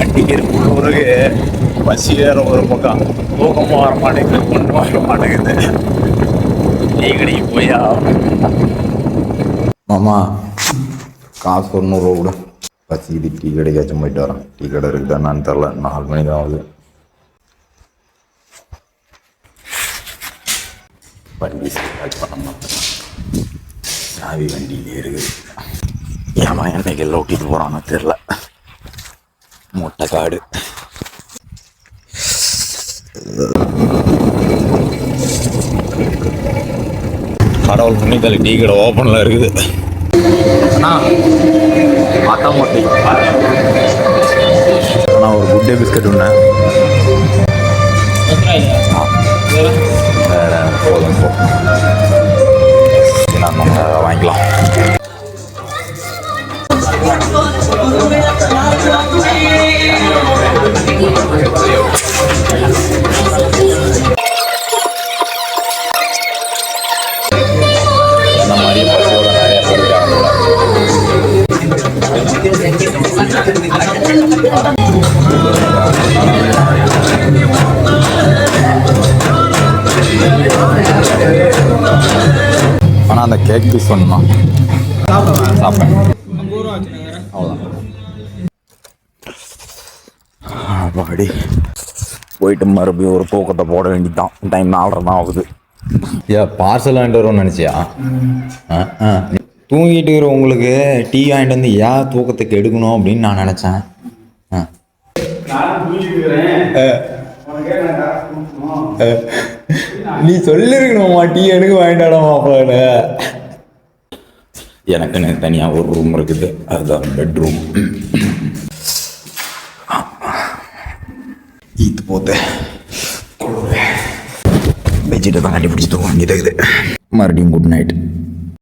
அடிக்கிறதுக்குள்ள ஒரு பசி வேற ஒரு பக்கம் தூக்கமாக வர மாட்டேங்குது, ஒன்றும் வர மாட்டேங்குது. டீ கடைக்கு போயா மாமா காசு ஒரு 100 ரூபா கூட பசிக்குது. டீ கடைக்காச்சும் போயிட்டு வரேன். டீ கடை இருக்குதா நான் தெரில, 4 மணி தான் ஆகுது. வண்டி ஸ்டார்ட் பண்ண சாவி வண்டியிலே இருக்குது. ஏமா என்னைக்கு எல்லாம் ஓட்டிட்டு போகிறான்னு தெரில. மொட்டை காடு. கடவுள் முன்னித்தலை டீ கடை ஓப்பனில் இருக்குது. அண்ணா ஆட்டாமொட்டி அண்ணா ஒரு குட் டே பிஸ்கட் ஒன்று. போதும் போ, நம்ம வாங்கிக்கலாம். இந்த மாதிரி பசோட நிறைய பேர் இருக்காங்க. ஆனால் அந்த கேக் பீஸ் பண்ணணுமா சாப்பிட்டேன் அவ்வளோதான். பாடி போயிட்டு மறுபடியும் ஒரு தூக்கத்தை போட வேண்டியதான். டைம் 4:30 தான் ஆகுது. பார்சல் வாங்கிட்டு வருவோம்னு நினச்சியா? தூங்கிட்டு இருக்கிற உங்களுக்கு டீ வாங்கிட்டு வந்து ஏன் தூக்கத்துக்கு எடுக்கணும் அப்படின்னு நான் நினச்சேன். நீ சொல்லிருக்கணுமா டீ எனக்கு வாங்கிட்டாடாமாப்பான்னு. எனக்குன்னு தனியாக ஒரு ரூம் இருக்குது, அதுதான் பெட்ரூம். இது போத்த பெட்ஷீட்டை தான் கண்டுபிடிச்சி தூங்க வேண்டியது இருக்குது. மறுபடியும் குட் நைட்.